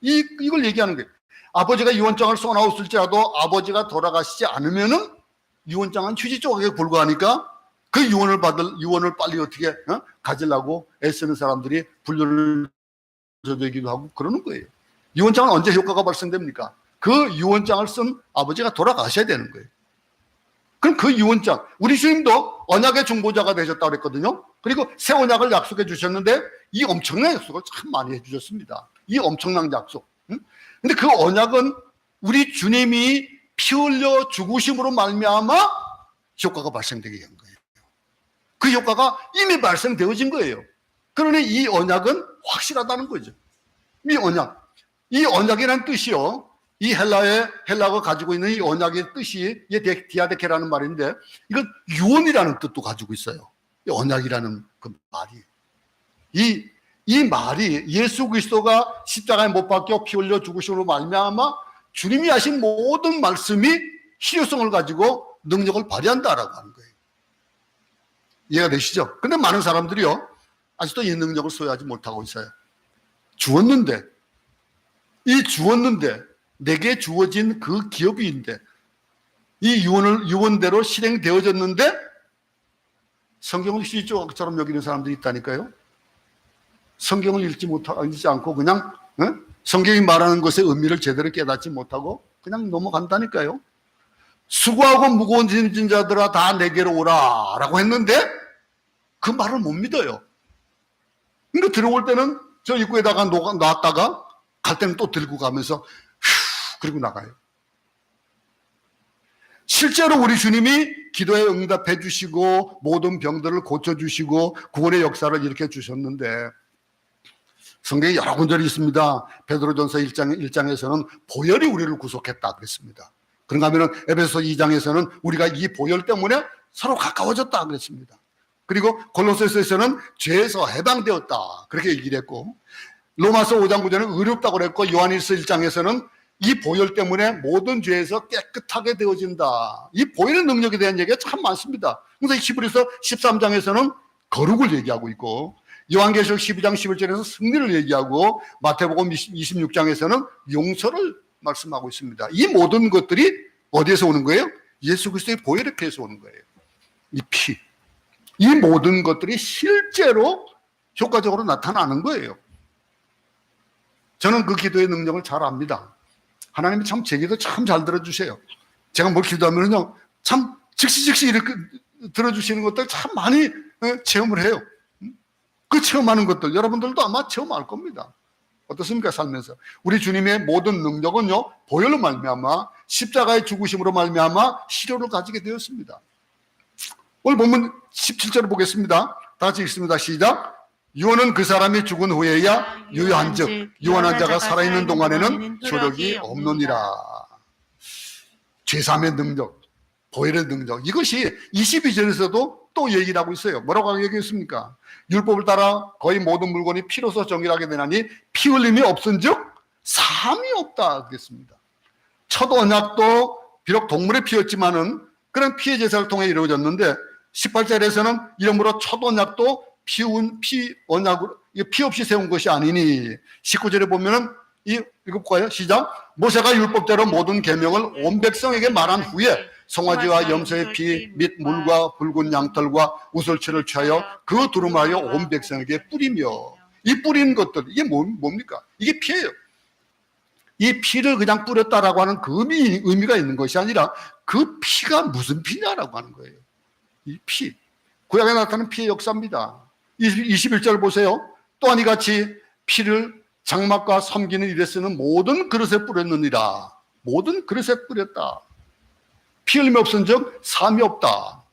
이걸 얘기하는 거예요. 아버지가 유언장을 써놓았을지라도 아버지가 돌아가시지 않으면은 유언장은 휴지 조각에 불과하니까 그 유언을 빨리 어떻게 가지려고 애쓰는 사람들이 분류를 되기도 하고 그러는 거예요. 유언장은 언제 효과가 발생됩니까? 그 유언장을 쓴 아버지가 돌아가셔야 되는 거예요. 그럼 그 유언장, 우리 주님도 언약의 중보자가 되셨다고 그랬거든요. 그리고 새 언약을 약속해 주셨는데 이 엄청난 약속을 참 많이 해 주셨습니다. 이 엄청난 약속. 근데 그 언약은 우리 주님이 피 흘려 죽으심으로 말미암아 효과가 발생되게 한 거예요. 그 효과가 이미 발생되어진 거예요. 그러니 이 언약은 확실하다는 거죠. 이 언약이라는 뜻이요, 이 헬라어가 가지고 있는 이 언약의 뜻이 디아데케라는 말인데, 이건 유언이라는 뜻도 가지고 있어요. 이 언약이라는 그 말이. 이 말이 예수 그리스도가 십자가에 못 박혀 피 흘려 죽으심으로 말미암아 주님이 하신 모든 말씀이 실효성을 가지고 능력을 발휘한다라고 하는 거예요. 이해가 되시죠? 근데 많은 사람들이요, 아직도 이 능력을 소유하지 못하고 있어요. 주었는데 내게 주어진 그 기업인데 이 유언대로 실행되어졌는데 성경을 휴지조각처럼 여기는 사람들이 있다니까요. 성경을 읽지 않고 그냥 성경이 말하는 것의 의미를 제대로 깨닫지 못하고 그냥 넘어간다니까요. 수고하고 무거운 짐진 자들아 다 내게로 오라 라고 했는데 그 말을 못 믿어요. 그러니까 들어올 때는 저 입구에다가 놨다가 갈 때는 또 들고 가면서 그리고 나가요. 실제로 우리 주님이 기도에 응답해 주시고 모든 병들을 고쳐주시고 구원의 역사를 일으켜 주셨는데 성경에 여러 군절이 있습니다. 베드로전서 1장에서는 보혈이 우리를 구속했다 그랬습니다. 그런가 하면 에베소 2장에서는 우리가 이 보혈 때문에 서로 가까워졌다 그랬습니다. 그리고 골로새서에서는 죄에서 해방되었다 그렇게 얘기를 했고, 로마서 5장 9절은 의롭다고 그랬고, 요한일서 1장에서는 이 보혈 때문에 모든 죄에서 깨끗하게 되어진다. 이 보혈의 능력에 대한 얘기가 참 많습니다. 그래서 히브리서 13장에서는 거룩을 얘기하고 있고, 요한계시록 12장 11절에서 승리를 얘기하고, 마태복음 26장에서는 용서를 말씀하고 있습니다. 이 모든 것들이 어디에서 오는 거예요? 예수 그리스도의 보혈의 피에서 오는 거예요. 이 피. 이 모든 것들이 실제로 효과적으로 나타나는 거예요. 저는 그 기도의 능력을 잘 압니다. 하나님이 참 제 기도 참 잘 들어주세요. 제가 뭘 기도하면요, 참 즉시 이렇게 들어주시는 것들 참 많이 체험을 해요. 그 체험하는 것들 여러분들도 아마 체험할 겁니다. 어떻습니까? 살면서 우리 주님의 모든 능력은요, 보혈로 말미암아 십자가의 죽으심으로 말미암아 실효를 가지게 되었습니다. 오늘 본문 17절을 보겠습니다. 다 같이 읽습니다. 시작. 유언은 그 사람이 죽은 후에야 유효한즉 유언한 자가 살아있는 동안에는 효력이 없느니라. 죄사함의 능력, 보혈의 능력, 이것이 22절에서도 또 얘기를 하고 있어요. 뭐라고 얘기했습니까? 율법을 따라 거의 모든 물건이 피로서 정결하게 되나니 피 흘림이 없은즉 사함이 없다 그랬습니다. 첫 언약도 비록 동물의 피였지만은 그런 피의 제사를 통해 이루어졌는데, 18절에서는 이러므로 첫 언약도 피 없이 세운 것이 아니니, 19절에 보면은 읽어볼까요? 시작. 모세가 율법대로 모든 계명을 온 백성에게 말한 후에 송아지와 염소의 피 및 물과 붉은 양털과 우슬치를 취하여 그 두루마리에 온 백성에게 뿌리며. 이 뿌린 것들, 이게 뭡니까? 이게 피예요. 이 피를 그냥 뿌렸다라고 하는 그 의미가 있는 것이 아니라 그 피가 무슨 피냐라고 하는 거예요. 이 피. 구약에 나타나는 피의 역사입니다. 21절 보세요. 또한 이같이 피를 장막과 섬기는 일에 쓰는 모든 그릇에 뿌렸느니라. 모든 그릇에 뿌렸다. 피 흘림이 없은즉 사함이 없다.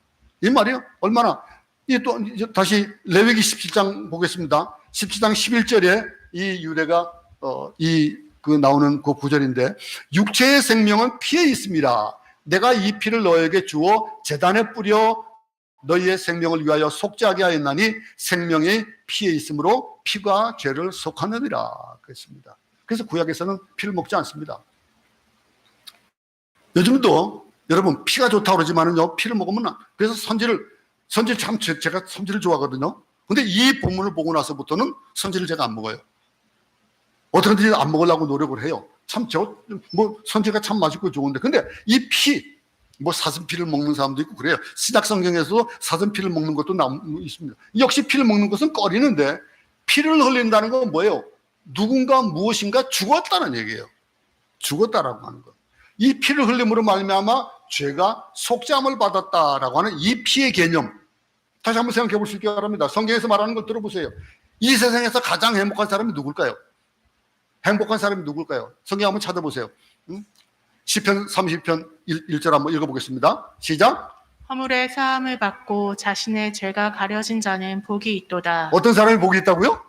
이 말이요. 얼마나. 또 다시 레위기 17장 보겠습니다. 17장 11절에 이 유대가 나오는 그 구절인데, 육체의 생명은 피에 있습니다. 내가 이 피를 너에게 주어 제단에 뿌려 너희의 생명을 위하여 속죄하게 하였나니 생명이 피에 있으므로 피가 죄를 속하느니라 그랬습니다. 그래서 구약에서는 피를 먹지 않습니다. 요즘도 여러분 피가 좋다고 그러지만은요, 피를 먹으면, 그래서 선지를 참 제가 선지를 좋아하거든요. 근데 이 본문을 보고 나서부터는 선지를 제가 안 먹어요. 어떻게든지 안 먹으려고 노력을 해요. 참 선지가 참 맛있고 좋은데, 근데 이 피, 사슴피를 먹는 사람도 있고 그래요. 신약 성경에서도 사슴피를 먹는 것도 있습니다. 역시 피를 먹는 것은 꺼리는데, 피를 흘린다는 건 뭐예요? 누군가 무엇인가 죽었다는 얘기예요. 죽었다라고 하는 것. 이 피를 흘림으로 말미암아 죄가 속죄함을 받았다라고 하는 이 피의 개념, 다시 한번 생각해 볼 수 있기 바랍니다. 성경에서 말하는 걸 들어보세요. 이 세상에서 가장 행복한 사람이 누굴까요? 행복한 사람이 누굴까요? 성경 한번 찾아보세요. 시편 30편 1절 한번 읽어보겠습니다. 시작.
허물의 사함을 받고 자신의 죄가 가려진 자는 복이 있도다.
어떤 사람이 복이 있다고요?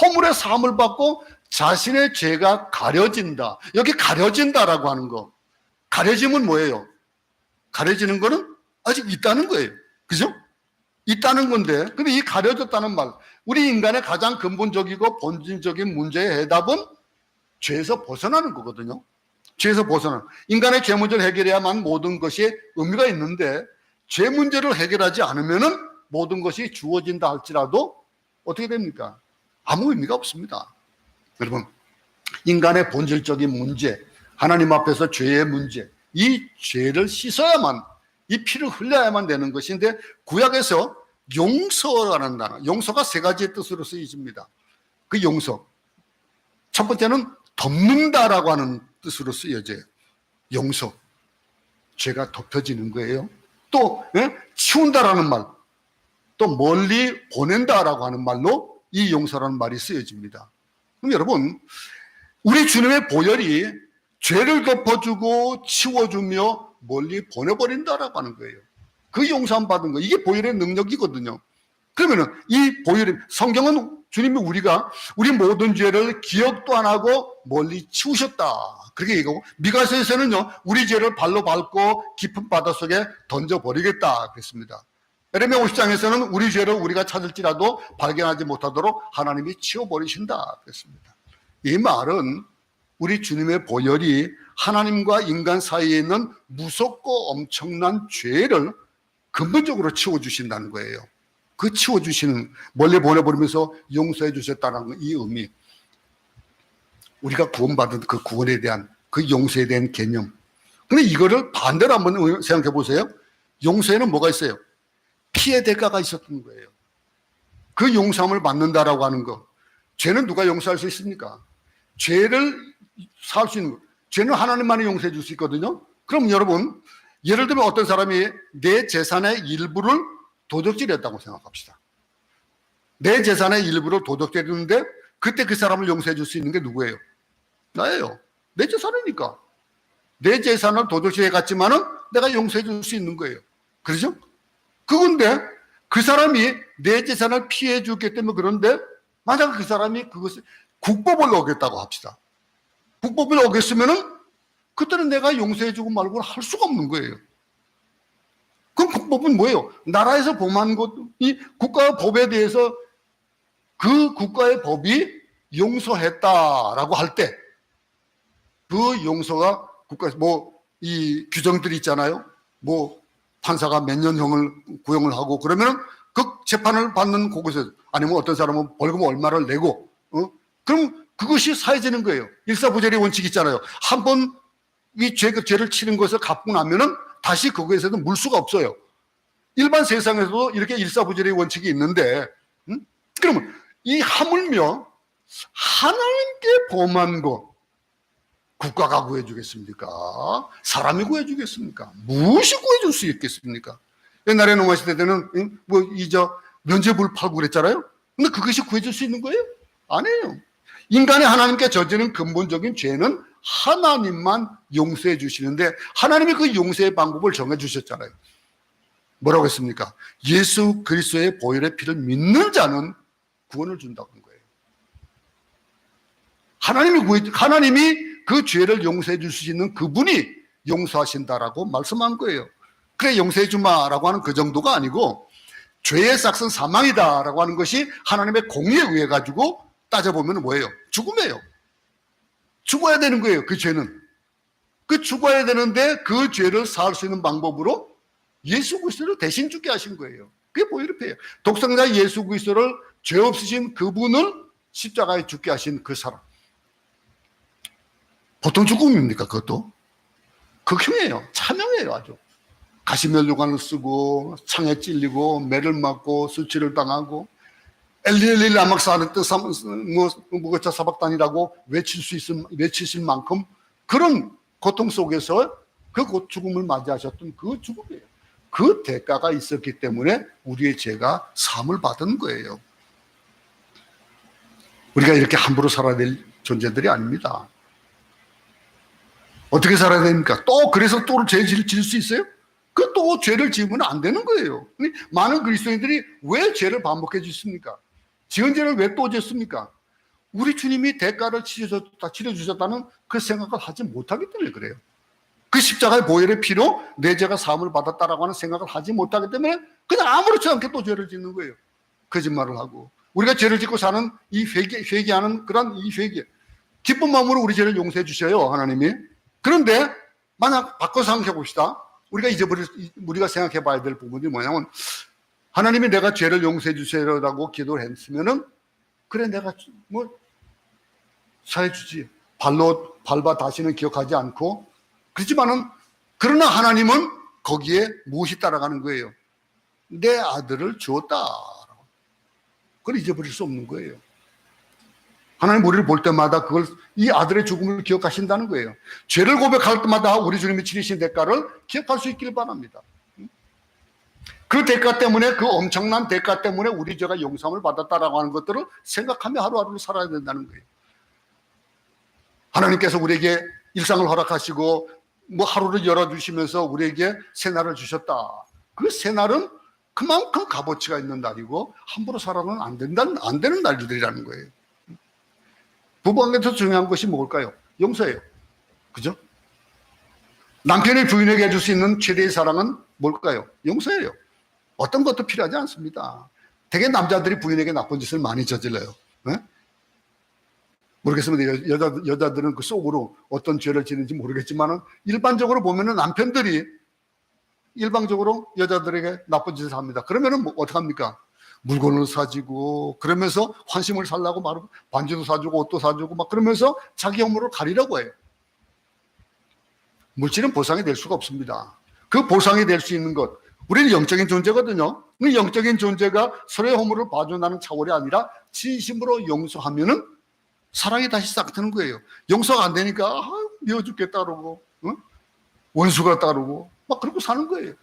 허물의 사함을 받고 자신의 죄가 가려진다. 여기 가려진다라고 하는 거. 가려짐은 뭐예요? 가려지는 거는 아직 있다는 거예요. 그죠? 있다는 건데, 근데 이 가려졌다는 말, 우리 인간의 가장 근본적이고 본질적인 문제의 해답은 죄에서 벗어나는 거거든요. 죄에서 벗어나는. 인간의 죄 문제를 해결해야만 모든 것이 의미가 있는데, 죄 문제를 해결하지 않으면은 모든 것이 주어진다 할지라도 어떻게 됩니까? 아무 의미가 없습니다. 여러분, 인간의 본질적인 문제, 하나님 앞에서 죄의 문제, 이 죄를 씻어야만, 이 피를 흘려야만 되는 것인데, 구약에서 용서라는 단어, 용서가 세 가지의 뜻으로 쓰여집니다. 그 용서, 첫 번째는 덮는다라고 하는 뜻으로 쓰여져요. 용서, 죄가 덮여지는 거예요. 또 치운다라는 말, 또 멀리 보낸다라고 하는 말로 이 용서라는 말이 쓰여집니다. 그럼 여러분, 우리 주님의 보혈이 죄를 덮어주고 치워주며 멀리 보내버린다라고 하는 거예요. 그 용서함 받은 거, 이게 보혈의 능력이거든요. 그러면은 이 보혈이, 성경은 주님이 우리 모든 죄를 기억도 안 하고 멀리 치우셨다, 그렇게 얘기하고, 미가서에서는요, 우리 죄를 발로 밟고 깊은 바다 속에 던져버리겠다 그랬습니다. 에레미야 50장에서는 우리 죄를 우리가 찾을지라도 발견하지 못하도록 하나님이 치워버리신다 그랬습니다. 이 말은 우리 주님의 보혈이 하나님과 인간 사이에 있는 무섭고 엄청난 죄를 근본적으로 치워주신다는 거예요. 그 치워주시는, 멀리 보내버리면서 용서해 주셨다는 이 의미, 우리가 구원받은 그 구원에 대한, 그 용서에 대한 개념. 근데 이거를 반대로 한번 생각해 보세요. 용서에는 뭐가 있어요? 피해 대가가 있었던 거예요. 그 용서함을 받는다라고 하는 거. 죄는 누가 용서할 수 있습니까? 죄를 살 수 있는 거. 죄는 하나님만이 용서해 줄 수 있거든요. 그럼 여러분, 예를 들면 어떤 사람이 내 재산의 일부를 도적질했다고 생각합시다. 내 재산의 일부를 도적질했는데 그때 그 사람을 용서해 줄 수 있는 게 누구예요? 나예요. 내 재산이니까. 내 재산을 도적질해 갔지만은 내가 용서해 줄 수 있는 거예요. 그렇죠? 그건데 그 사람이 내 재산을 피해 줬기 때문에, 그런데 만약 그 사람이 그것을 국법을 어겼다고 합시다. 국법을 어겼으면은 그때는 내가 용서해 주고 말고는 할 수가 없는 거예요. 그럼 국법은 뭐예요? 나라에서 범한 것, 이 국가의 법에 대해서 그 국가의 법이 용서했다라고 할 때, 그 용서가 국가에서 이 규정들이 있잖아요. 판사가 몇 년형을 구형을 하고, 그러면은 그 재판을 받는 곳에서, 아니면 어떤 사람은 벌금 얼마를 내고, 그럼 그것이 사해지는 거예요. 일사부재리 원칙이 있잖아요. 한 번 이 죄를 치는 것을 갚고 나면은 다시 그거에서는 물 수가 없어요. 일반 세상에서도 이렇게 일사부재리 원칙이 있는데, 그러면 이 하물며 하나님께 범한 거 국가가 구해주겠습니까? 사람이 구해주겠습니까? 무엇이 구해줄 수 있겠습니까? 옛날에 노마 시대 때는 면죄부를 팔고 그랬잖아요. 근데 그것이 구해줄 수 있는 거예요? 아니에요. 인간이 하나님께 저지른 근본적인 죄는 하나님만 용서해 주시는데, 하나님이 그 용서의 방법을 정해 주셨잖아요. 뭐라고 했습니까? 예수 그리스도의 보혈의 피를 믿는 자는 구원을 준다고 한 거예요. 하나님이 그 죄를 용서해 줄 수 있는 그분이 용서하신다라고 말씀한 거예요. 그래, 용서해 주마라고 하는 그 정도가 아니고, 죄의 삭은 사망이다라고 하는 것이 하나님의 공의에 의해 가지고 따져보면 뭐예요? 죽음이에요. 죽어야 되는 거예요. 그 죄는. 그 죽어야 되는데 그 죄를 사할 수 있는 방법으로 예수 그리스도를 대신 죽게 하신 거예요. 그게 보혈의 피예요. 독생자 예수 그리스도를 죄 없으신 그분을 십자가에 죽게 하신 그 사람. 보통 죽음입니까? 그것도? 극형이에요. 차명이에요. 아주. 가시면류관을 쓰고 창에 찔리고 매를 맞고 수치를 당하고 엘리엘리 라마 사박단이라고 외치실 만큼 그런 고통 속에서 그 죽음을 맞이하셨던 그 죽음이에요. 그 대가가 있었기 때문에 우리의 죄가 사함을 받은 거예요. 우리가 이렇게 함부로 살아야 될 존재들이 아닙니다. 어떻게 살아야 됩니까? 그래서 또 죄 지을 수 있어요? 또 죄를 지으면 안 되는 거예요. 많은 그리스도인들이 왜 죄를 반복해 주십니까? 지은 죄를 왜 또 짓습니까? 우리 주님이 대가를 치러주셨다는 그 생각을 하지 못하기 때문에 그래요. 그 십자가의 보혈의 피로 내 죄가 사함을 받았다라고 하는 생각을 하지 못하기 때문에 그냥 아무렇지 않게 또 죄를 짓는 거예요. 거짓말을 하고. 우리가 죄를 짓고 사는 이 회개하는 그런 이 회개. 기쁜 마음으로 우리 죄를 용서해 주셔요, 하나님이. 그런데 만약 바꿔서 생각해 봅시다. 우리가 생각해 봐야 될 부분이 뭐냐면, 하나님이 내가 죄를 용서해 주세요라고 기도를 했으면은, 그래, 내가 사해 주지. 발로 밟아 다시는 기억하지 않고. 그렇지만은, 그러나 하나님은 거기에 무엇이 따라가는 거예요? 내 아들을 주었다. 그걸 잊어버릴 수 없는 거예요. 하나님 우리를 볼 때마다 이 아들의 죽음을 기억하신다는 거예요. 죄를 고백할 때마다 우리 주님이 치르신 대가를 기억할 수 있기를 바랍니다. 그 대가 때문에, 그 엄청난 대가 때문에 우리 죄가 용서함을 받았다라고 하는 것들을 생각하며 하루하루를 살아야 된다는 거예요. 하나님께서 우리에게 일상을 허락하시고 하루를 열어주시면서 우리에게 새날을 주셨다. 그 새날은 그만큼 값어치가 있는 날이고 함부로 살아는 안 되는 날들이라는 거예요. 부부관계에서 중요한 것이 뭘까요? 용서예요. 그죠? 남편이 부인에게 해줄 수 있는 최대의 사랑은 뭘까요? 용서예요. 어떤 것도 필요하지 않습니다. 대개 남자들이 부인에게 나쁜 짓을 많이 저질러요. 네? 모르겠습니다. 여자들은 그 속으로 어떤 죄를 지는지 모르겠지만 일반적으로 보면은 남편들이 일방적으로 여자들에게 나쁜 짓을 합니다. 그러면은 뭐 어떡합니까? 물건을 사주고 그러면서 환심을 살라고 막 반지도 사주고 옷도 사주고 막 그러면서 자기 허물을 가리려고 해요. 물질은 보상이 될 수가 없습니다. 그 보상이 될 수 있는 것, 우리는 영적인 존재거든요. 그 영적인 존재가 서로의 허물을 봐준다는 차원이 아니라 진심으로 용서하면은 사랑이 다시 싹 트는 거예요. 용서가 안 되니까 미워 죽겠다 그러고 원수가 따르고 막 그러고 사는 거예요.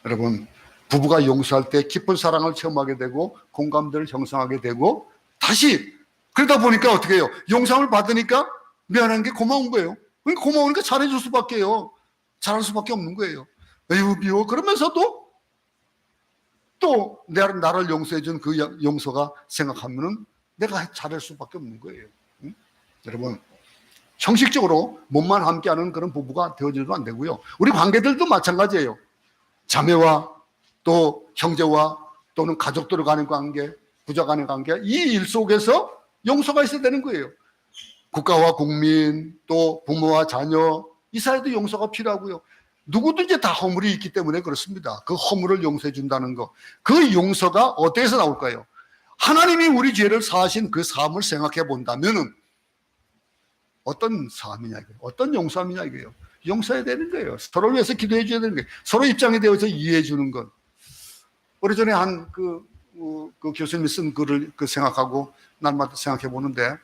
여러분, 부부가 용서할 때 깊은 사랑을 체험하게 되고 공감대를 형성하게 되고 다시 그러다 보니까 어떻게 해요? 용서를 받으니까 미안한 게 고마운 거예요. 그러니까 고마우니까 잘해줄 수밖에요. 잘할 수밖에 없는 거예요. 에휴 미워 그러면서도 또 나를 용서해준 그 용서가 생각하면은 내가 잘할 수밖에 없는 거예요. 응? 여러분, 형식적으로 몸만 함께하는 그런 부부가 되어져도 안 되고요. 우리 관계들도 마찬가지예요. 자매와 또 형제와 또는 가족들 간의 관계, 부자 간의 관계, 이 일 속에서 용서가 있어야 되는 거예요. 국가와 국민, 또 부모와 자녀, 이 사이도 용서가 필요하고요. 누구든지 다 허물이 있기 때문에 그렇습니다. 그 허물을 용서해 준다는 거. 그 용서가 어디에서 나올까요? 하나님이 우리 죄를 사하신 그 사함을 생각해 본다면은 어떤 사함이냐 이거예요. 어떤 용서함이냐 이거예요. 용서해야 되는 거예요. 서로를 위해서 기도해 줘야 되는 거예요. 서로 입장에 대해서 이해해 주는 것. 오래전에 한 그 교수님이 쓴 글을 생각하고 날마다 생각해 보는데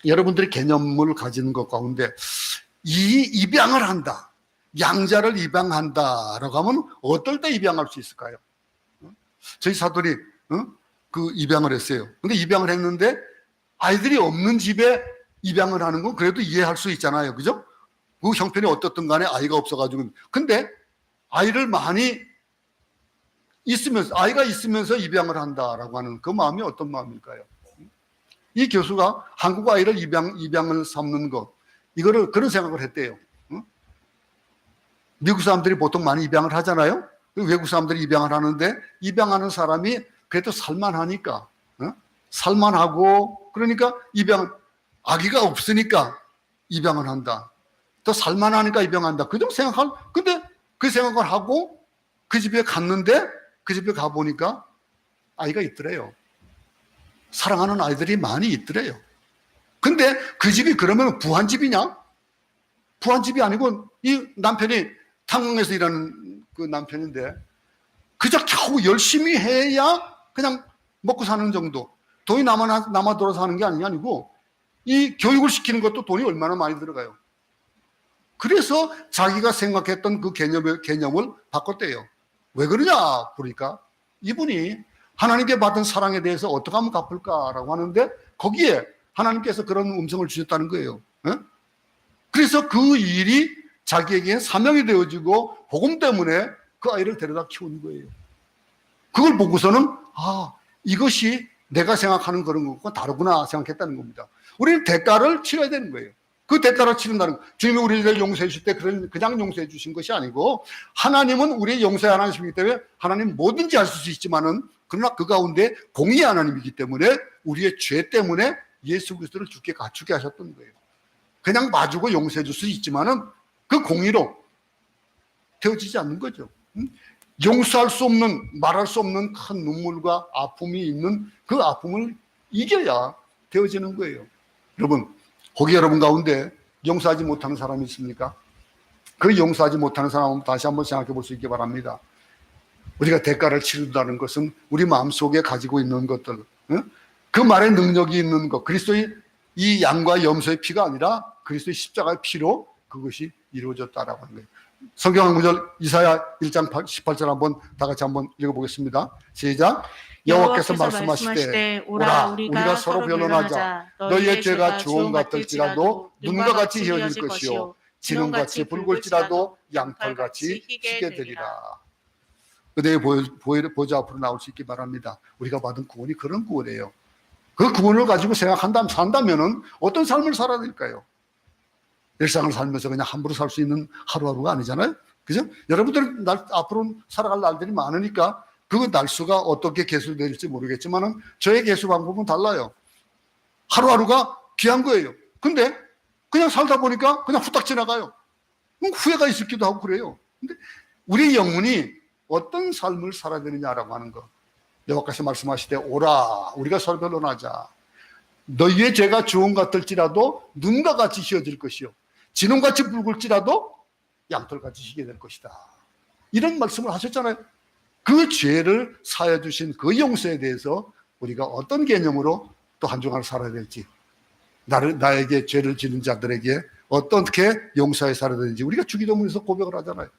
여러분들이 개념을 가지는 것 가운데 이 입양을 한다. 양자를 입양한다라고 하면 어떨 때 입양할 수 있을까요? 저희 사돈이 그 입양을 했어요. 근데 입양을 했는데 아이들이 없는 집에 입양을 하는 건 그래도 이해할 수 있잖아요. 그죠? 그 형편이 어떻든 간에 아이가 없어가지고. 근데 아이를 많이 아이가 있으면서 입양을 한다라고 하는 그 마음이 어떤 마음일까요? 이 교수가 한국 아이를 입양을 삼는 것, 이거를 그런 생각을 했대요. 미국 사람들이 보통 많이 입양을 하잖아요. 외국 사람들이 입양을 하는데 입양하는 사람이 그래도 살만하니까, 살만하고 그러니까 아기가 없으니까 입양을 한다. 또 살만하니까 입양한다. 그 정도 근데 그 생각을 하고 그 집에 갔는데 그 집에 가보니까 아이가 있더래요. 사랑하는 아이들이 많이 있더래요. 근데 그 집이 그러면 부한집이냐? 부한집이 아니고 이 남편이 탄광에서 일하는 그 남편인데 그저 겨우 열심히 해야 그냥 먹고 사는 정도. 돈이 남아 돌아서 하는 게 아니고 이 교육을 시키는 것도 돈이 얼마나 많이 들어가요. 그래서 자기가 생각했던 그 개념을 바꿨대요. 왜 그러냐? 그러니까 이분이 하나님께 받은 사랑에 대해서 어떻게 하면 갚을까라고 하는데 거기에 하나님께서 그런 음성을 주셨다는 거예요. 그래서 그 일이 자기에게 사명이 되어지고 복음 때문에 그 아이를 데려다 키운 거예요. 그걸 보고서는 이것이 내가 생각하는 그런 것과 다르구나 생각했다는 겁니다. 우리는 대가를 치러야 되는 거예요. 그 대가를 치른다는 거. 주님이 우리를 용서해 주실 때 그냥 용서해 주신 것이 아니고 하나님은 우리의 용서의 하나님이기 때문에 하나님 뭐든지 하실 수 있지만은 그러나 그 가운데 공의의 하나님이기 때문에 우리의 죄 때문에 예수 그리스도를 죽게 갖추게 하셨던 거예요. 그냥 봐주고 용서해 줄 수 있지만은 그 공의로 되어지지 않는 거죠. 용서할 수 없는, 말할 수 없는 큰 눈물과 아픔이 있는 그 아픔을 이겨야 되어지는 거예요. 여러분, 거기 여러분 가운데 용서하지 못하는 사람이 있습니까? 그 용서하지 못하는 사람은 다시 한번 생각해 볼 수 있기 바랍니다. 우리가 대가를 치른다는 것은 우리 마음속에 가지고 있는 것들, 그 말에 능력이 있는 것, 그리스도의 이 양과 염소의 피가 아니라 그리스도의 십자가의 피로 그것이 이루어졌다라고 하는 거예요. 성경 한 구절 이사야 1장 18절 한번 다 같이 한번 읽어보겠습니다. 시작. 여호와께서 말씀하시되 오라 우리가 서로 변론하자. 너희의 죄가 주홍 같을지라도 눈과 같이 희어질 것이요 진홍같이 붉을지라도 양털같이 희게 되리라. 그대의 보좌 앞으로 나올 수 있기 바랍니다. 우리가 받은 구원이 그런 구원이에요. 그 구원을 가지고 산다면은 어떤 삶을 살아야 될까요? 일상을 살면서 그냥 함부로 살 수 있는 하루하루가 아니잖아요. 그죠? 여러분들 앞으로 살아갈 날들이 많으니까 그 날수가 어떻게 계수될지 모르겠지만은 저의 계수 방법은 달라요. 하루하루가 귀한 거예요. 근데 그냥 살다 보니까 그냥 후딱 지나가요. 후회가 있을기도 하고 그래요. 근데 우리 영혼이 어떤 삶을 살아야 되느냐라고 하는 거. 여호와께서 말씀하시되 오라 우리가 설변론하자. 너희의 죄가 주홍 같을지라도 눈과 같이 휘어질 것이요 진홍같이 붉을지라도 양털같이 희게 될 것이다. 이런 말씀을 하셨잖아요. 그 죄를 사해 주신 그 용서에 대해서 우리가 어떤 개념으로 또 한 주간을 살아야 될지, 나에게 죄를 지는 자들에게 어떻게 용서해 살아야 되는지 우리가 주기도문에서 고백을 하잖아요.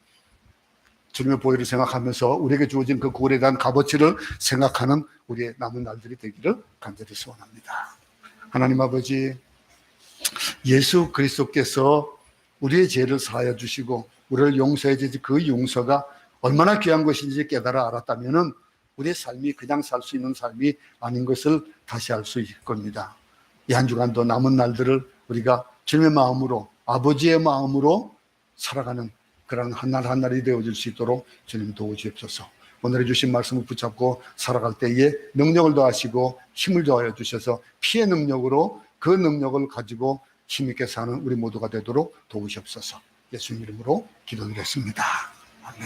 주님의 보혈을 생각하면서 우리에게 주어진 그 구원에 대한 값어치를 생각하는 우리의 남은 날들이 되기를 간절히 소원합니다. 하나님 아버지, 예수 그리스도께서 우리의 죄를 사하여 주시고 우리를 용서해 주신 그 용서가 얼마나 귀한 것인지 깨달아 알았다면 우리의 삶이 그냥 살 수 있는 삶이 아닌 것을 다시 알 수 있을 겁니다. 이 한 주간도 남은 날들을 우리가 주님의 마음으로, 아버지의 마음으로 살아가는 그런 한 날 한 날이 되어질 수 있도록 주님 도와주옵소서. 오늘 해주신 말씀을 붙잡고 살아갈 때에 능력을 더하시고 힘을 더하여 주셔서 피의 능력으로 그 능력을 가지고 힘있게 사는 우리 모두가 되도록 도우시옵소서. 예수님 이름으로 기도드렸습니다. 아멘.